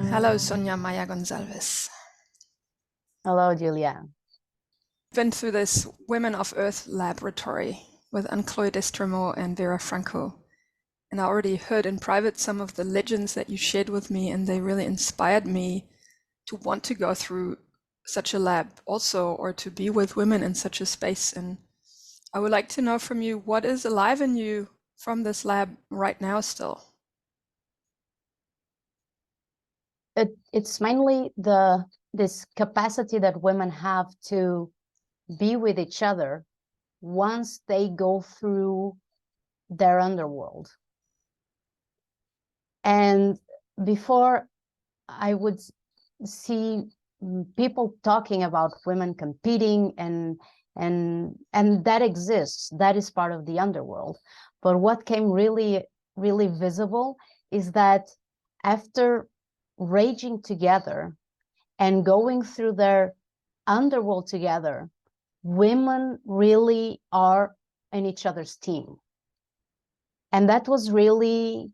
Hello, Sonia Maya Gonzalez. Hello, Julia. Been through this Women of Earth laboratory with Anne-Chloé Destremaux and Vera Franco. And I already heard in private some of the legends that you shared with me, and they really inspired me to want to go through such a lab also, or to be with women in such a space. And I would like to know from you, what is alive in you from this lab right now still? It's mainly this capacity that women have to be with each other once they go through their underworld. And before, I would see people talking about women competing, and that exists. That is part of the underworld. But what came really visible is that after raging together and going through their underworld together, women really are in each other's team. And that was really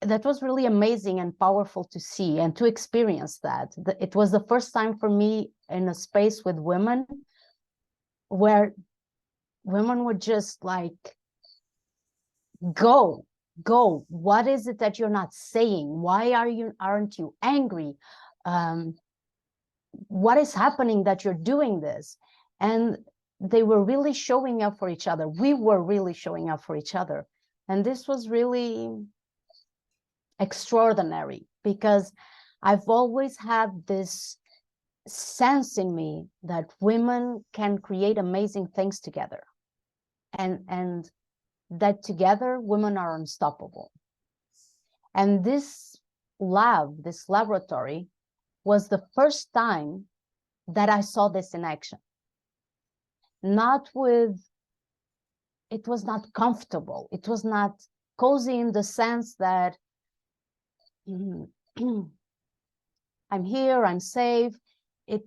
amazing and powerful to see and to experience that. It was the first time for me in a space with women where women were just like, go, what is it that you're not saying? Why aren't you angry? What is happening that you're doing this? And they were really showing up for each other. We were really showing up for each other. And this was really extraordinary, because I've always had this sense in me that women can create amazing things together, and that together women are unstoppable. And this laboratory was the first time that I saw this in action. It was not comfortable. It was not cozy in the sense that I'm here, I'm safe. It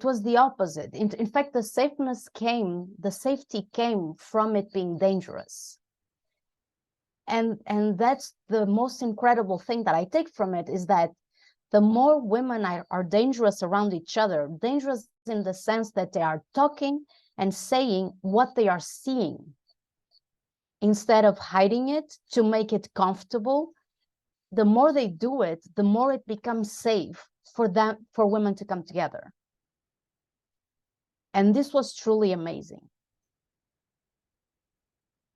was the opposite. In fact, the safety came from it being dangerous. And that's the most incredible thing that I take from it, is that the more women are dangerous around each other, dangerous in the sense that they are talking and saying what they are seeing, instead of hiding it to make it comfortable, the more they do it, the more it becomes safe for women to come together. And this was truly amazing.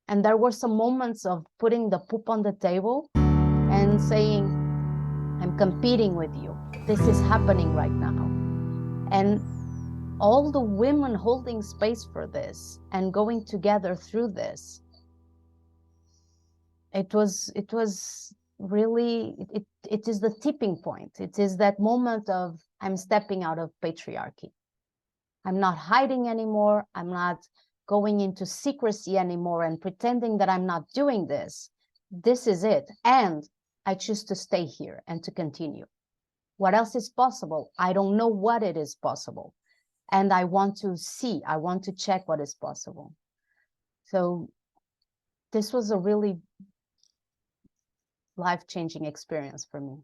And there were some moments of putting the poop on the table and saying, I'm competing with you. This is happening right now. And all the women holding space for this and going together through this, it was really, it is the tipping point. It is that moment of, I'm stepping out of patriarchy. I'm not hiding anymore. I'm not going into secrecy anymore and pretending that I'm not doing this. This is it. And I choose to stay here and to continue. What else is possible? I don't know what it is possible. And I want to see, I want to check what is possible. So this was a really life-changing experience for me.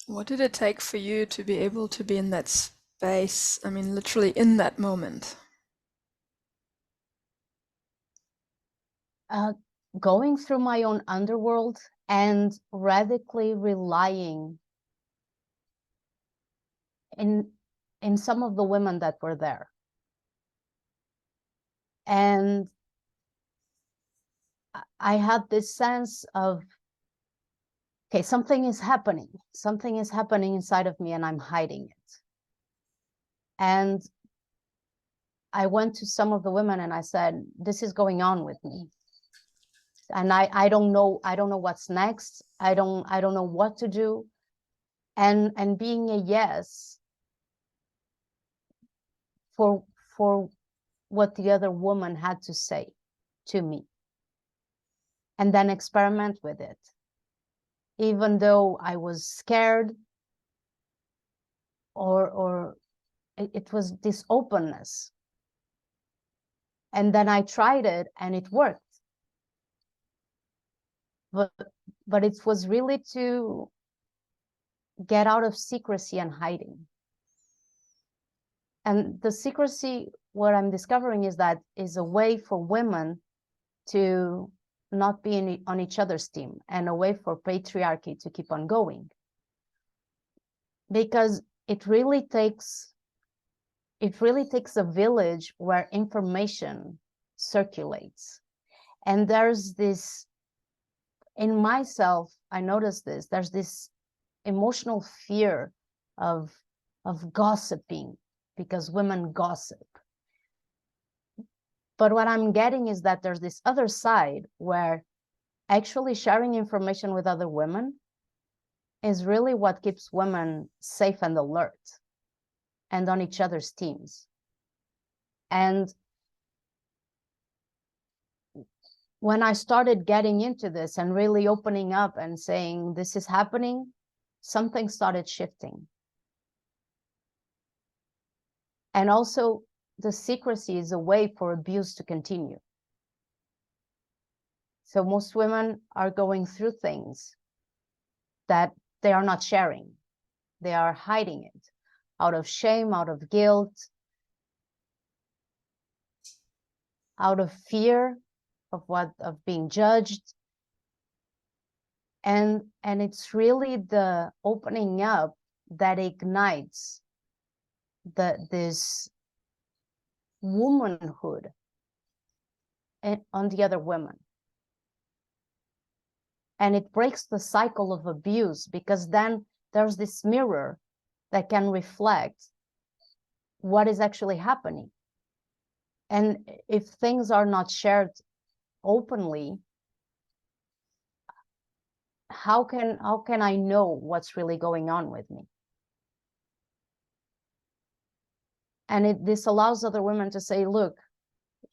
What did it take for you to be able to be in that space? I mean, literally in that moment. Going through my own underworld and radically relying in some of the women that were there. And I had this sense of, okay, something is happening. Something is happening inside of me and I'm hiding it. And I went to some of the women and I said, this is going on with me. And I don't know what's next. I don't know what to do. And being a yes for what the other woman had to say to me. And then experiment with it. Even though I was scared, or it was this openness. And then I tried it and it worked. but it was really to get out of secrecy and hiding. And the secrecy, what I'm discovering is that is a way for women to not be on each other's team, and a way for patriarchy to keep on going. Because it really takes a village where information circulates. And there's this, in myself, I noticed this, there's this emotional fear of gossiping, because women gossip. But what I'm getting is that there's this other side where actually sharing information with other women is really what keeps women safe and alert and on each other's teams. And when I started getting into this and really opening up and saying, this is happening, something started shifting. And also, the secrecy is a way for abuse to continue. So most women are going through things that they are not sharing. They are hiding it out of shame, out of guilt, out of fear of being judged. And it's really the opening up that ignites this womanhood on the other women. And it breaks the cycle of abuse, because then there's this mirror that can reflect what is actually happening. And if things are not shared openly, how can I know what's really going on with me? And this allows other women to say, look,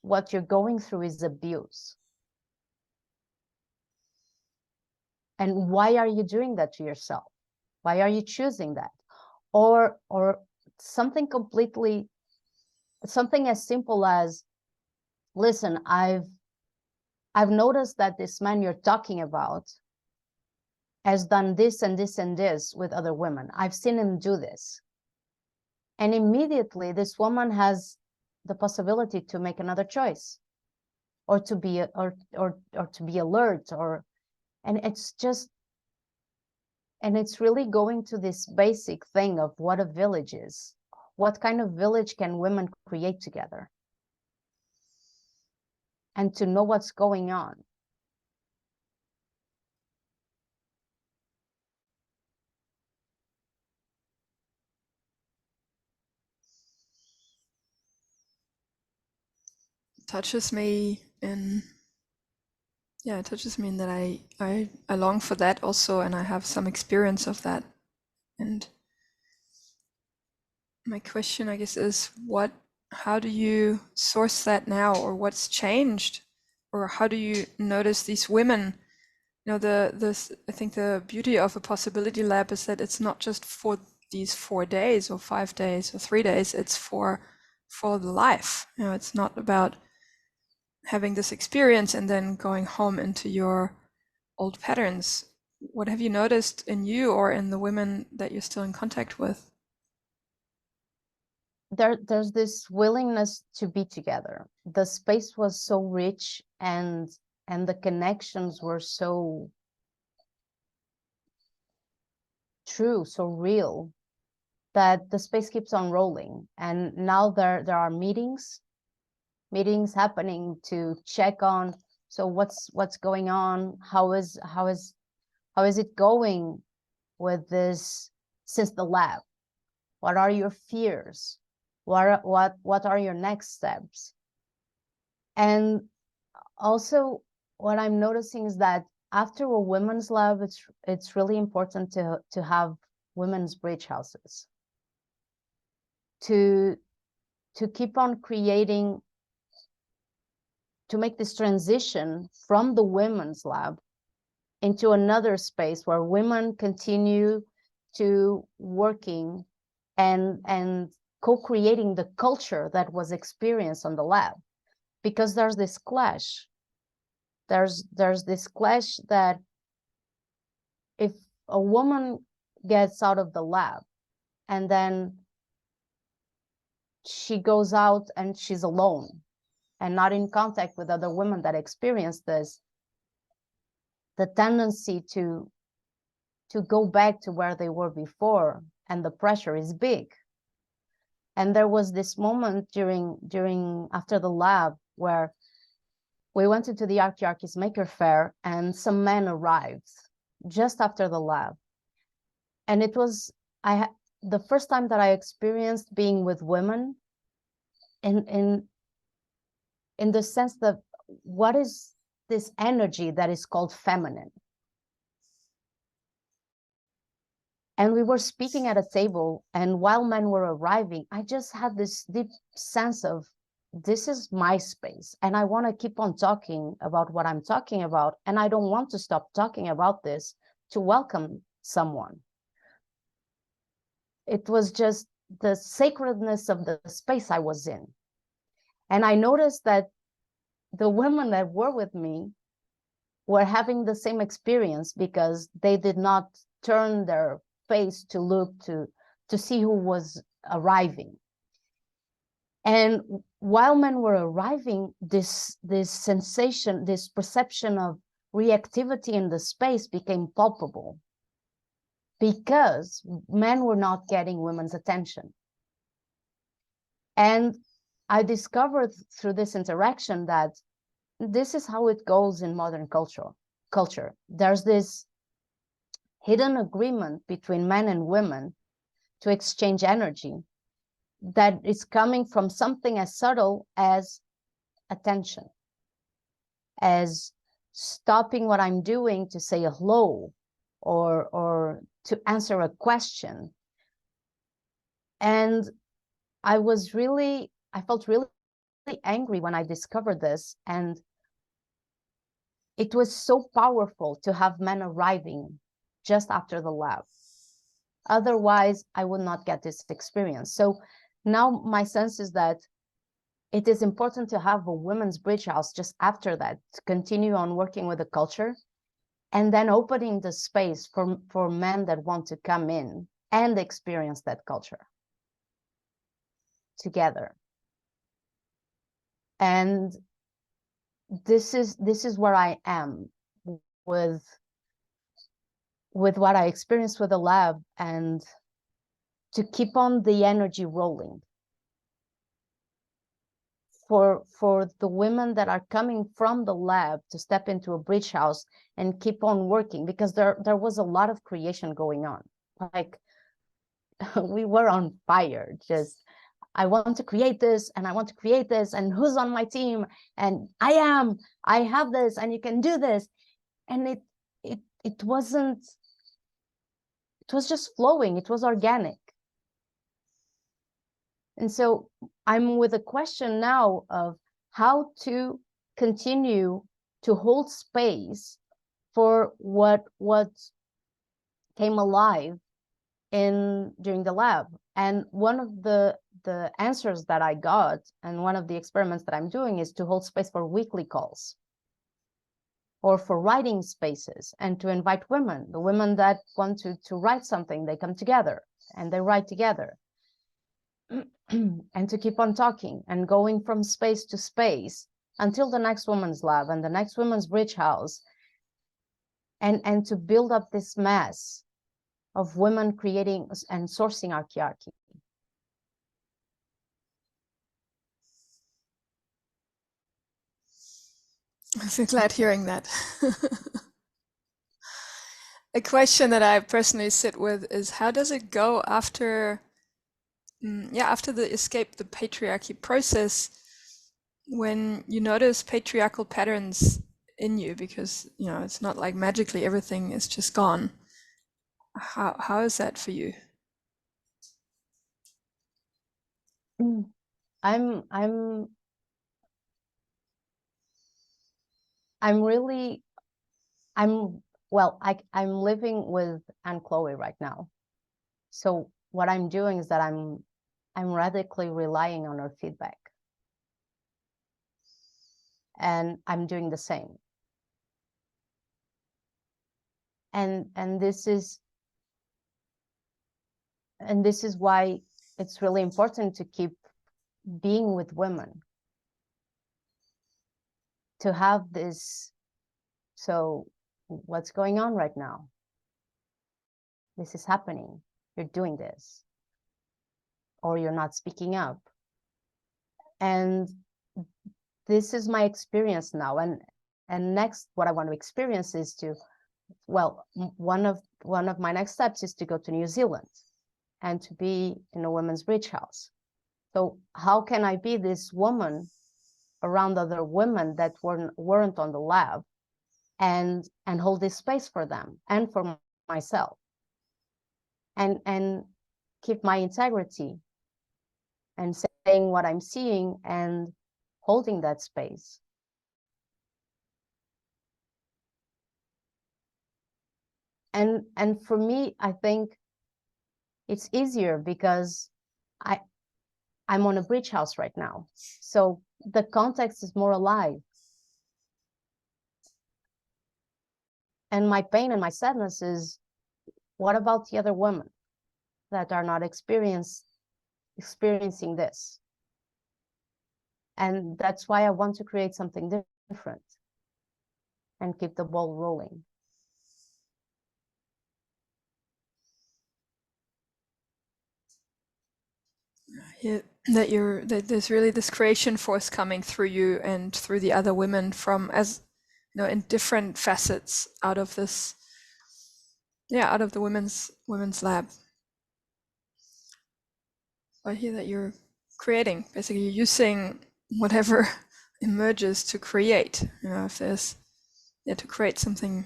what you're going through is abuse. And why are you doing that to yourself? Why are you choosing that? Or something as simple as, listen, I've noticed that this man you're talking about has done this and this and this with other women. I've seen him do this. And immediately this woman has the possibility to make another choice, or to be to be alert, and it's really going to this basic thing of what a village is. What kind of village can women create together? And to know what's going on. Touches me in it touches me in that I long for that also, and I have some experience of that. And my question, I guess, is how do you source that now, or what's changed, or how do you notice these women? You know, I think the beauty of a possibility lab is that it's not just for these 4 days or 5 days or 3 days, it's for the life. You know, it's not about having this experience and then going home into your old patterns. What have you noticed in you or in the women that you're still in contact with? There's this willingness to be together. The space was so rich, and the connections were so true, so real, that the space keeps on rolling. And now there are meetings happening to check on, so what's going on, how is it going with this since the lab? What are your fears? What are your next steps? And also, what I'm noticing is that after a women's lab, it's really important to have women's bridge houses, to keep on creating, to make this transition from the women's lab into another space where women continue to working and co-creating the culture that was experienced on the lab. Because there's this clash. There's this clash that a woman gets out of the lab and then she goes out and she's alone and not in contact with other women that experience this, the tendency to go back to where they were before, and the pressure is big. And there was this moment after the lab where we went into the Archaearchies Maker Faire and some men arrived just after the lab. And it was the first time that I experienced being with women in the sense that what is this energy that is called feminine? And we were speaking at a table, and while men were arriving, I just had this deep sense of, this is my space, and I want to keep on talking about what I'm talking about, and I don't want to stop talking about this to welcome someone. It was just the sacredness of the space I was in. And I noticed that the women that were with me were having the same experience, because they did not turn their face to look to see who was arriving. And while men were arriving, this sensation, this perception of reactivity in the space became palpable, because men were not getting women's attention. And I discovered through this interaction that this is how it goes in modern culture. There's this hidden agreement between men and women to exchange energy that is coming from something as subtle as attention, as stopping what I'm doing to say hello or to answer a question. And I felt really angry when I discovered this. And it was so powerful to have men arriving just after the lab. Otherwise, I would not get this experience. So now my sense is that it is important to have a women's bridge house just after that, to continue on working with the culture, and then opening the space for men that want to come in and experience that culture together. And this is where I am with what I experienced with the lab, and to keep on the energy rolling for the women that are coming from the lab to step into a bridge house and keep on working, because there was a lot of creation going on. Like we were on fire, just I want to create this and I want to create this, and who's on my team, and I have this, and you can do this. And it wasn't, it was just flowing, it was organic. And so I'm with a question now of how to continue to hold space for what came alive during the lab. And one of the answers that I got, and one of the experiments that I'm doing, is to hold space for weekly calls, or for writing spaces, and to invite women, the women that want to write something, they come together and they write together. And to keep on talking and going from space to space until the next women's lab and the next women's bridge house, and to build up this mass of women creating and sourcing archaearchy. I'm so glad hearing that. A question that I personally sit with is, how does it go after after the escape the patriarchy process, when you notice patriarchal patterns in you, because it's not like magically everything is just gone. How is that for you? I'm living with Anne Chloe right now. So what I'm doing is that I'm radically relying on her feedback. And I'm doing the same. and this is why it's really important to keep being with women, to have this. So what's going on right now? This is happening. You're doing this, or you're not speaking up. And this is my experience now. And next, what I want to experience is to, well, one of my next steps is to go to New Zealand and to be in a women's bridge house. So how can I be this woman around other women that weren't on the lab, and hold this space for them and for myself, and keep my integrity and saying what I'm seeing and holding that space. And for me, I think it's easier because I'm on a bridge house right now. So the context is more alive. And my pain and my sadness is, what about the other women that are not experiencing this? And that's why I want to create something different and keep the ball rolling. Yeah, that there's really this creation force coming through you and through the other women from, as you know, in different facets out of this, out of the women's lab. I hear that you're creating, basically you're using whatever emerges to create, you know, if there's, to create something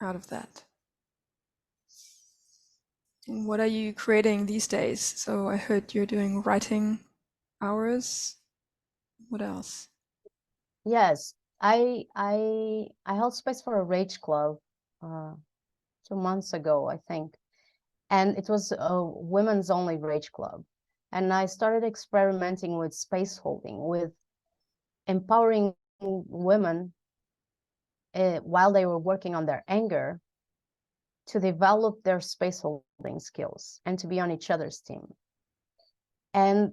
out of that. And what are you creating these days? So I heard you're doing writing hours. What else? Yes, I held space for a rage club 2 months ago, I think. And it was a women's only rage club. And I started experimenting with space holding, with empowering women while they were working on their anger, to develop their space holding skills and to be on each other's team. And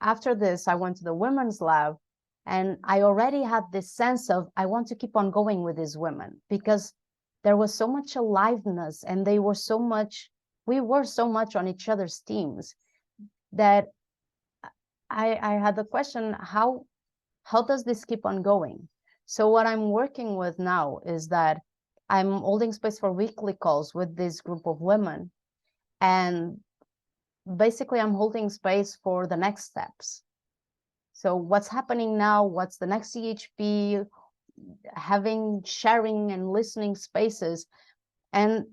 after this, I went to the women's lab, and I already had this sense of, I want to keep on going with these women, because there was so much aliveness, and we were so much on each other's teams, that I had the question, how does this keep on going? So what I'm working with now is that I'm holding space for weekly calls with this group of women, and basically I'm holding space for the next steps. So what's happening now, what's the next CHP, sharing and listening spaces. And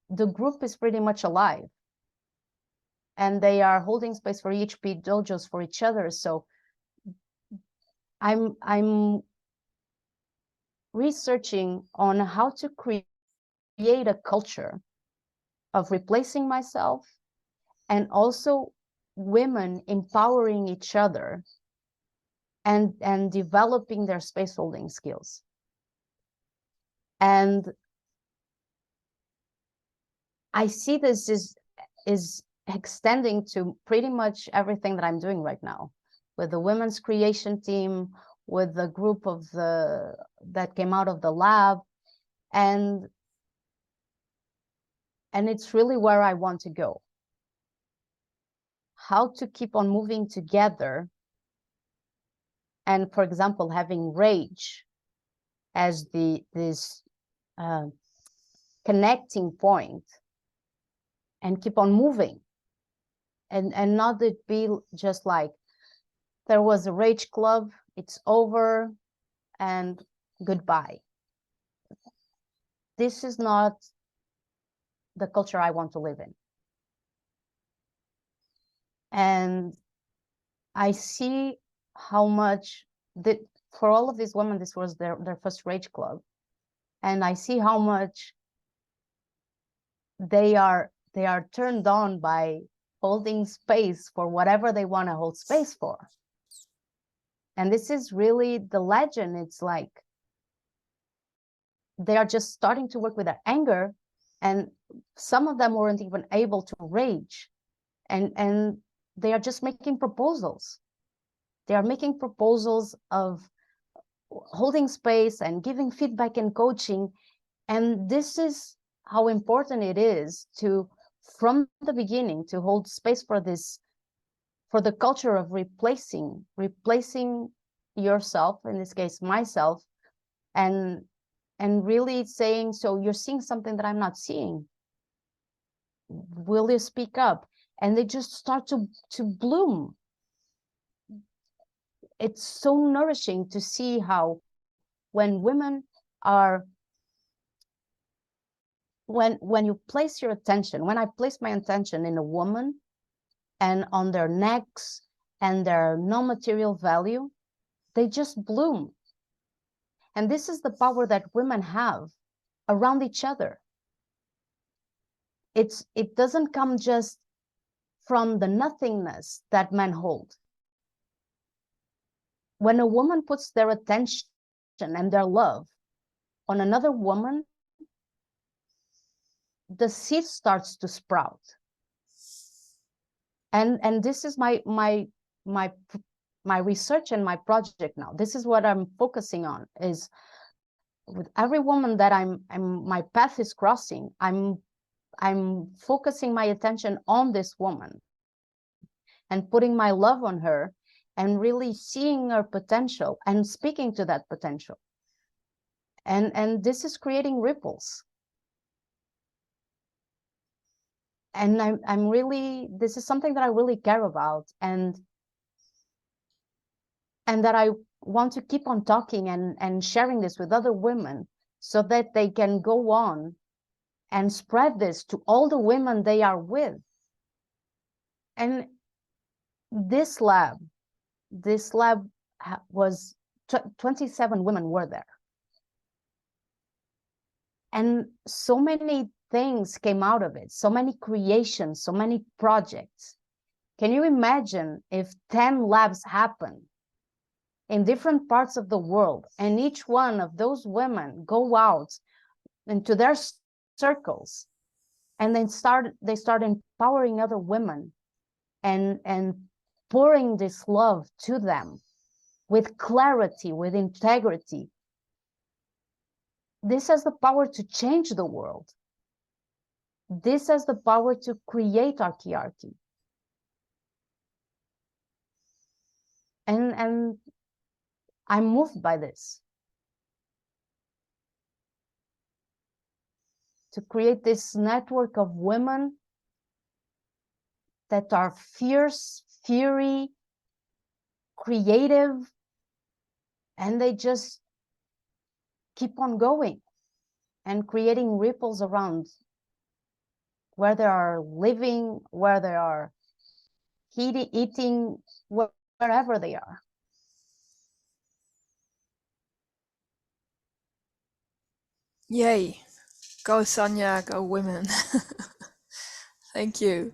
the group is pretty much alive, and they are holding space for EHP dojos for each other. So I'm researching on how to create a culture of replacing myself, and also women empowering each other and developing their space holding skills. And I see this is extending to pretty much everything that I'm doing right now, with the women's creation team, with the group that came out of the lab, and it's really where I want to go. How to keep on moving together, and for example, having rage as this connecting point, and keep on moving, and not it be just like, there was a rage club, it's over, and goodbye. This is not the culture I want to live in. And I see how much that for all of these women, this was their first rage club. And I see how much they are turned on by holding space for whatever they want to hold space for. And this is really the legend. It's like, they are just starting to work with their anger, and some of them weren't even able to rage, and they are just making proposals. They are making proposals of holding space and giving feedback and coaching. And this is how important it is to, from the beginning, to hold space for this, for the culture of replacing yourself, in this case myself, and really saying, so you're seeing something that I'm not seeing, will you speak up? And they just start to bloom. It's so nourishing to see how when women are, when you place your attention, when I place my attention in a woman and on their necks and their non-material value, they just bloom. And this is the power that women have around each other. It doesn't come just from the nothingness that men hold. When a woman puts their attention and their love on another woman, the seed starts to sprout. And this is my research and my project now. This is what I'm focusing on, is with every woman that my path is crossing, I'm focusing my attention on this woman and putting my love on her and really seeing her potential and speaking to that potential. And this is creating ripples. And I'm really, this is something that I really care about, and that I want to keep on talking and sharing this with other women so that they can go on and spread this to all the women they are with. And this lab was 27 women were there. And so many things came out of it, so many creations, so many projects. Can you imagine if 10 labs happen in different parts of the world, and each one of those women go out into their circles and then they start empowering other women and pouring this love to them with clarity, with integrity? This has the power to change the world. This has the power to create archiarchy. And I'm moved by this. To create this network of women that are fierce, fiery, creative, and they just keep on going and creating ripples around where they are living, where they are eating, wherever they are. Yay. Go Sonia, go women. Thank you.